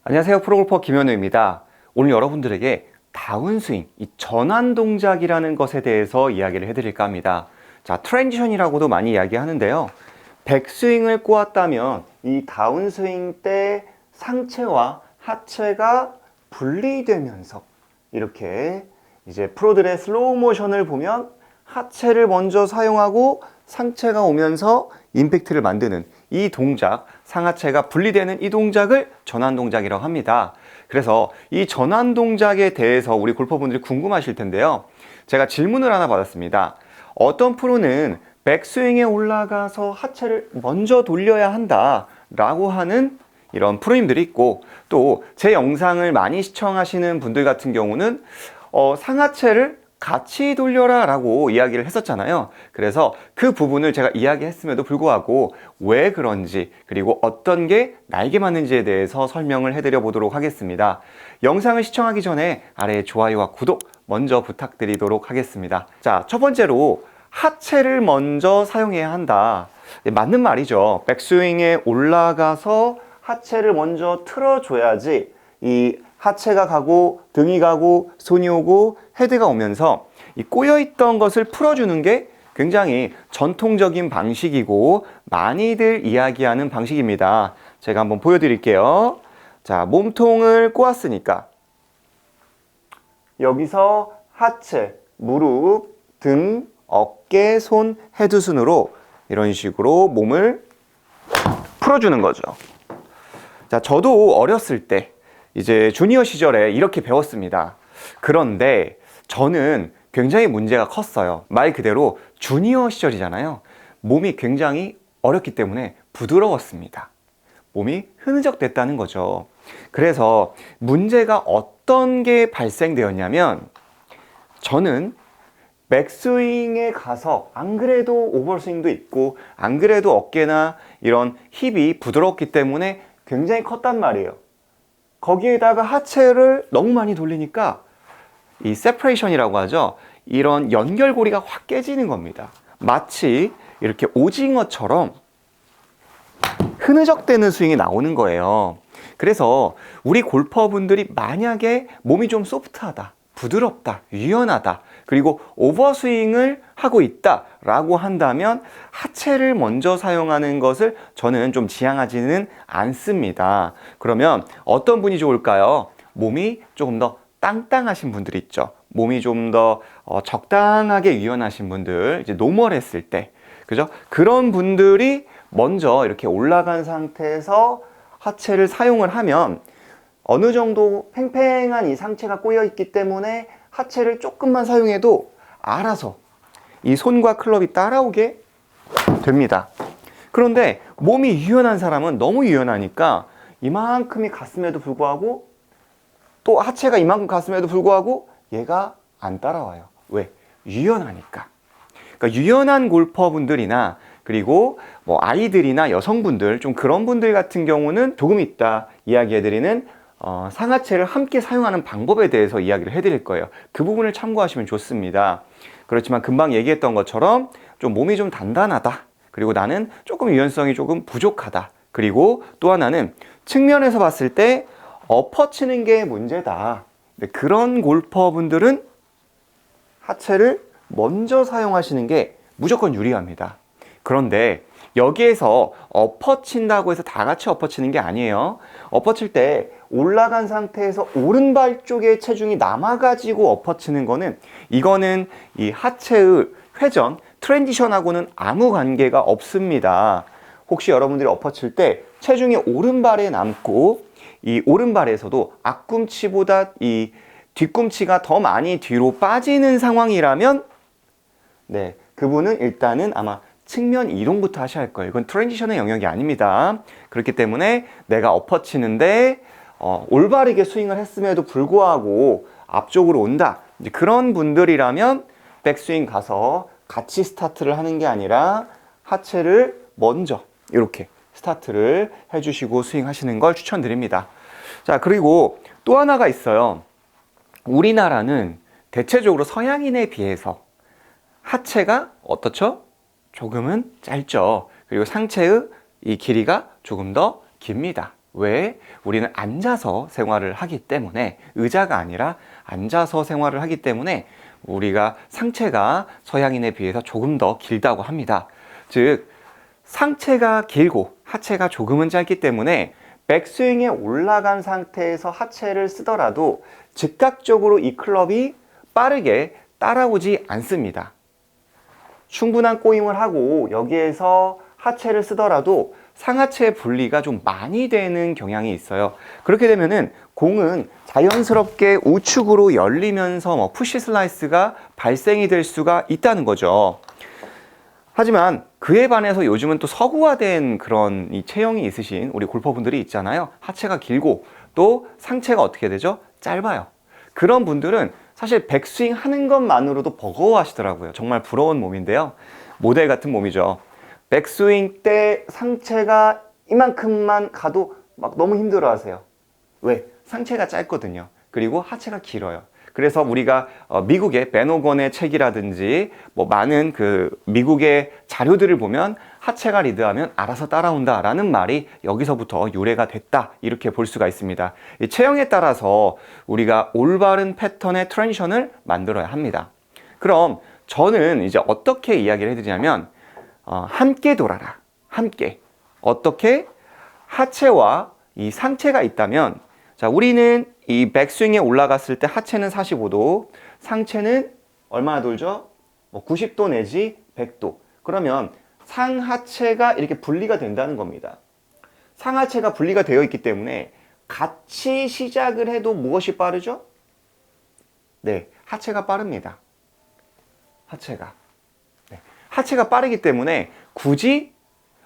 안녕하세요. 프로골퍼 김현우입니다. 오늘 여러분들에게 다운스윙, 이 전환 동작이라는 것에 대해서 이야기를 해드릴까 합니다. 자, 트랜지션이라고도 많이 이야기하는데요. 백스윙을 꼬았다면 이 다운스윙 때 상체와 하체가 분리되면서 이렇게 이제 프로들의 슬로우 모션을 보면 하체를 먼저 사용하고 상체가 오면서 임팩트를 만드는 이 동작, 상하체가 분리되는 이 동작을 전환 동작이라고 합니다. 그래서 이 전환 동작에 대해서 우리 골퍼분들이 궁금하실 텐데요. 제가 질문을 하나 받았습니다. 어떤 프로는 백스윙에 올라가서 하체를 먼저 돌려야 한다 라고 하는 이런 프로님들이 있고, 또 제 영상을 많이 시청하시는 분들 같은 경우는 상하체를 같이 돌려라 라고 이야기를 했었잖아요. 그래서 그 부분을 제가 이야기했음에도 불구하고 왜 그런지, 그리고 어떤 게 나에게 맞는지에 대해서 설명을 해드려 보도록 하겠습니다. 영상을 시청하기 전에 아래에 좋아요와 구독 먼저 부탁드리도록 하겠습니다. 자, 첫 번째로 하체를 먼저 사용해야 한다. 맞는 말이죠. 백스윙에 올라가서 하체를 먼저 틀어줘야지 이 하체가 가고 등이 가고 손이 오고 헤드가 오면서 이 꼬여있던 것을 풀어주는 게 굉장히 전통적인 방식이고 많이들 이야기하는 방식입니다. 제가 한번 보여드릴게요. 자, 몸통을 꼬았으니까 여기서 하체, 무릎, 등, 어깨, 손, 헤드 순으로 이런 식으로 몸을 풀어주는 거죠. 자, 저도 어렸을 때 이제 주니어 시절에 이렇게 배웠습니다. 그런데 저는 굉장히 문제가 컸어요. 말 그대로 주니어 시절이잖아요. 몸이 굉장히 어렸기 때문에 부드러웠습니다. 몸이 흐느적댔다는 거죠. 그래서 문제가 어떤 게 발생되었냐면, 저는 백스윙에 가서 안 그래도 오버스윙도 있고 안 그래도 어깨나 이런 힙이 부드럽기 때문에 굉장히 컸단 말이에요. 거기에다가 하체를 너무 많이 돌리니까 이 세퍼레이션이라고 하죠. 이런 연결고리가 확 깨지는 겁니다. 마치 이렇게 오징어처럼 흐느적대는 스윙이 나오는 거예요. 그래서 우리 골퍼분들이 만약에 몸이 좀 소프트하다, 부드럽다, 유연하다, 그리고 오버스윙을 하고 있다라고 한다면 하체를 먼저 사용하는 것을 저는 좀 지향하지는 않습니다. 그러면 어떤 분이 좋을까요? 몸이 조금 더 땅땅하신 분들 있죠. 몸이 좀 더 적당하게 유연하신 분들, 이제 노멀했을 때, 그죠? 그런 분들이 먼저 이렇게 올라간 상태에서 하체를 사용을 하면 어느 정도 팽팽한 이 상체가 꼬여 있기 때문에 하체를 조금만 사용해도 알아서 이 손과 클럽이 따라오게 됩니다. 그런데 몸이 유연한 사람은 너무 유연하니까 이만큼이 갔음에도 불구하고, 또 하체가 이만큼 갔음에도 불구하고 얘가 안 따라와요. 왜? 유연하니까. 그러니까 유연한 골퍼분들이나 그리고 뭐 아이들이나 여성분들, 좀 그런 분들 같은 경우는 조금 이따 이야기해드리는 상하체를 함께 사용하는 방법에 대해서 이야기를 해드릴 거예요. 그 부분을 참고하시면 좋습니다. 그렇지만 금방 얘기했던 것처럼 좀 몸이 좀 단단하다, 그리고 나는 조금 유연성이 조금 부족하다, 그리고 또 하나는 측면에서 봤을 때 엎어치는 게 문제다, 그런 골퍼분들은 하체를 먼저 사용하시는 게 무조건 유리합니다. 그런데 여기에서 엎어친다고 해서 다 같이 엎어치는 게 아니에요. 엎어칠 때 올라간 상태에서 오른발 쪽에 체중이 남아가지고 엎어치는 거는, 이거는 이 하체의 회전, 트랜지션하고는 아무 관계가 없습니다. 혹시 여러분들이 엎어칠 때 체중이 오른발에 남고 이 오른발에서도 앞꿈치보다 이 뒤꿈치가 더 많이 뒤로 빠지는 상황이라면, 네, 그분은 일단은 아마 측면 이동부터 하셔야 할 거예요. 이건 트랜지션의 영역이 아닙니다. 그렇기 때문에 내가 엎어치는데 올바르게 스윙을 했음에도 불구하고 앞쪽으로 온다, 이제 그런 분들이라면 백스윙 가서 같이 스타트를 하는 게 아니라 하체를 먼저 이렇게 스타트를 해주시고 스윙하시는 걸 추천드립니다. 자, 그리고 또 하나가 있어요. 우리나라는 대체적으로 서양인에 비해서 하체가 어떻죠? 조금은 짧죠. 그리고 상체의 이 길이가 조금 더 깁니다. 왜? 우리는 앉아서 생활을 하기 때문에, 의자가 아니라 앉아서 생활을 하기 때문에 우리가 상체가 서양인에 비해서 조금 더 길다고 합니다. 즉, 상체가 길고 하체가 조금은 짧기 때문에 백스윙에 올라간 상태에서 하체를 쓰더라도 즉각적으로 이 클럽이 빠르게 따라오지 않습니다. 충분한 꼬임을 하고 여기에서 하체를 쓰더라도 상하체 분리가 좀 많이 되는 경향이 있어요. 그렇게 되면은 공은 자연스럽게 우측으로 열리면서 푸시 슬라이스가 발생이 될 수가 있다는 거죠. 하지만 그에 반해서 요즘은 또 서구화된 그런 이 체형이 있으신 우리 골퍼분들이 있잖아요. 하체가 길고 또 상체가 어떻게 되죠? 짧아요. 그런 분들은 사실 백스윙 하는 것만으로도 버거워하시더라고요. 정말 부러운 몸인데요. 모델 같은 몸이죠. 백스윙 때 상체가 이만큼만 가도 막 너무 힘들어 하세요. 왜? 상체가 짧거든요. 그리고 하체가 길어요. 그래서 우리가 미국의 벤 호건의 책이라든지 뭐 많은 그 미국의 자료들을 보면 하체가 리드하면 알아서 따라온다라는 말이 여기서부터 유래가 됐다, 이렇게 볼 수가 있습니다. 이 체형에 따라서 우리가 올바른 패턴의 트랜지션을 만들어야 합니다. 그럼 저는 이제 어떻게 이야기를 해드리냐면 함께 돌아라. 함께. 어떻게? 하체와 이 상체가 있다면, 자, 우리는 이 백스윙에 올라갔을 때 하체는 45도, 상체는 얼마나 돌죠? 뭐 90도 내지 100도. 그러면 상하체가 이렇게 분리가 된다는 겁니다. 상하체가 분리가 되어 있기 때문에 같이 시작을 해도 무엇이 빠르죠? 네, 하체가 빠릅니다. 하체가. 네, 하체가 빠르기 때문에 굳이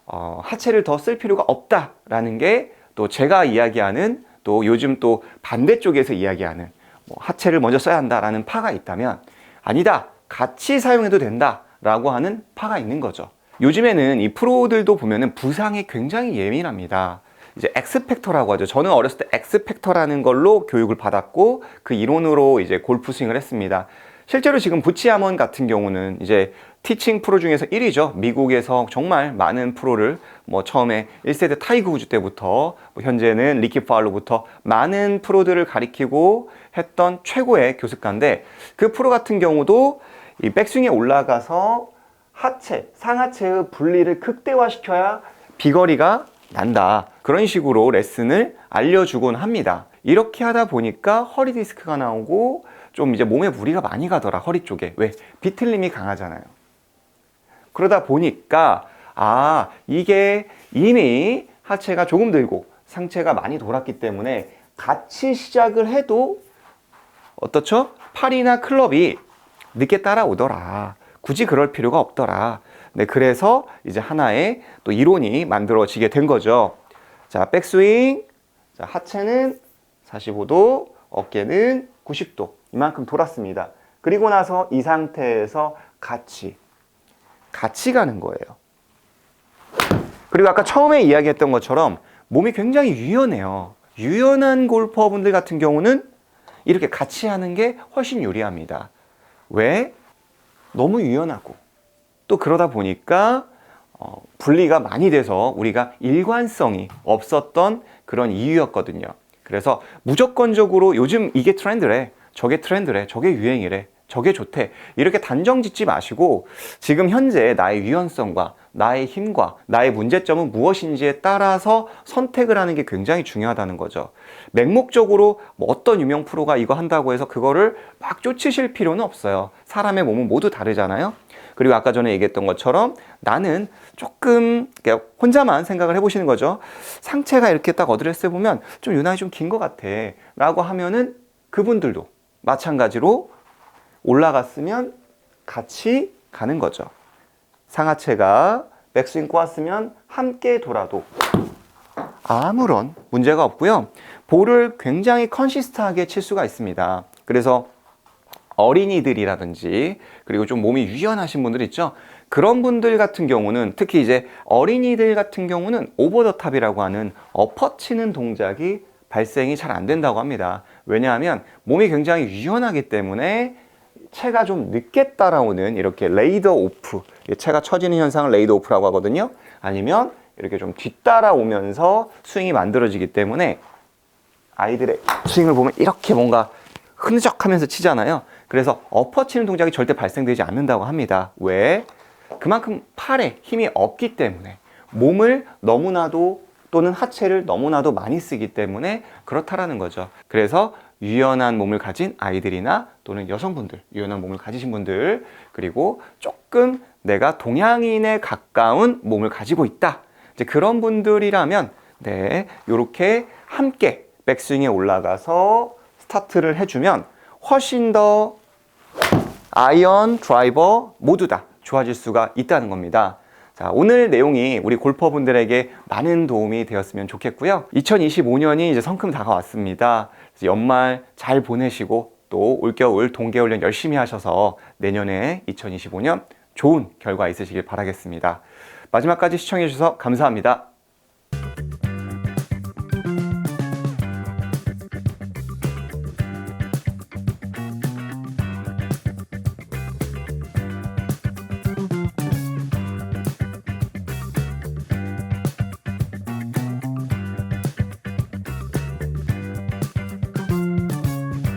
하체를 더 쓸 필요가 없다라는 게 또 제가 이야기하는, 또 요즘 또 반대쪽에서 이야기하는 하체를 먼저 써야 한다라는 파가 있다면, 아니다, 같이 사용해도 된다라고 하는 파가 있는 거죠. 요즘에는 이 프로들도 보면은 부상에 굉장히 예민합니다. 이제 엑스팩터라고 하죠. 저는 어렸을 때 엑스팩터라는 걸로 교육을 받았고 그 이론으로 이제 골프 스윙을 했습니다. 실제로 지금 부치 아먼 같은 경우는 이제 티칭 프로 중에서 1위죠. 미국에서 정말 많은 프로를 처음에 1세대 타이거 우즈 때부터 현재는 리키 파울러부터 많은 프로들을 가리키고 했던 최고의 교습가인데, 그 프로 같은 경우도 이 백스윙에 올라가서 하체, 상하체의 분리를 극대화시켜야 비거리가 난다. 그런 식으로 레슨을 알려주곤 합니다. 이렇게 하다 보니까 허리 디스크가 나오고 좀 이제 몸에 무리가 많이 가더라, 허리 쪽에. 왜? 비틀림이 강하잖아요. 그러다 보니까 이게 이미 하체가 조금 들고 상체가 많이 돌았기 때문에 같이 시작을 해도 어떻죠? 팔이나 클럽이 늦게 따라오더라. 굳이 그럴 필요가 없더라. 네, 그래서 이제 하나의 또 이론이 만들어지게 된 거죠. 자, 백스윙. 자, 하체는 45도, 어깨는 90도. 이만큼 돌았습니다. 그리고 나서 이 상태에서 같이 가는 거예요. 그리고 아까 처음에 이야기했던 것처럼 몸이 굉장히 유연해요. 유연한 골퍼분들 같은 경우는 이렇게 같이 하는 게 훨씬 유리합니다. 왜? 너무 유연하고 또 그러다 보니까 분리가 많이 돼서 우리가 일관성이 없었던 그런 이유였거든요. 그래서 무조건적으로 요즘 이게 트렌드래, 저게 트렌드래, 저게 유행이래, 저게 좋대, 이렇게 단정 짓지 마시고 지금 현재 나의 유연성과 나의 힘과 나의 문제점은 무엇인지에 따라서 선택을 하는 게 굉장히 중요하다는 거죠. 맹목적으로 어떤 유명 프로가 이거 한다고 해서 그거를 막 쫓으실 필요는 없어요. 사람의 몸은 모두 다르잖아요. 그리고 아까 전에 얘기했던 것처럼 나는 조금 혼자만 생각을 해보시는 거죠. 상체가 이렇게 딱 어드레스 보면 좀 유난히 좀 긴 것 같아 라고 하면은 그분들도 마찬가지로 올라갔으면 같이 가는 거죠. 상하체가 백스윙 꼬았으면 함께 돌아도 아무런 문제가 없고요. 볼을 굉장히 컨시스트하게 칠 수가 있습니다. 그래서 어린이들이라든지 그리고 좀 몸이 유연하신 분들 있죠. 그런 분들 같은 경우는, 특히 이제 어린이들 같은 경우는 오버 더 탑이라고 하는 엎어치는 동작이 발생이 잘 안 된다고 합니다. 왜냐하면 몸이 굉장히 유연하기 때문에 체가 좀 늦게 따라오는 이렇게 레이더 오프, 체가 처지는 현상을 레이더 오프라고 하거든요. 아니면 이렇게 좀 뒤따라오면서 스윙이 만들어지기 때문에 아이들의 스윙을 보면 이렇게 뭔가 흐느적하면서 치잖아요. 그래서 엎어 치는 동작이 절대 발생되지 않는다고 합니다. 왜? 그만큼 팔에 힘이 없기 때문에, 몸을 너무나도 또는 하체를 너무나도 많이 쓰기 때문에 그렇다라는 거죠. 그래서 유연한 몸을 가진 아이들이나 또는 여성분들, 유연한 몸을 가지신 분들, 그리고 조금 내가 동양인에 가까운 몸을 가지고 있다, 이제 그런 분들이라면 네, 요렇게 함께 백스윙에 올라가서 스타트를 해주면 훨씬 더 아이언, 드라이버 모두 다 좋아질 수가 있다는 겁니다. 자, 오늘 내용이 우리 골퍼분들에게 많은 도움이 되었으면 좋겠고요. 2025년이 이제 성큼 다가왔습니다. 연말 잘 보내시고 또 올겨울 동계훈련 열심히 하셔서 내년에 2025년 좋은 결과 있으시길 바라겠습니다. 마지막까지 시청해 주셔서 감사합니다.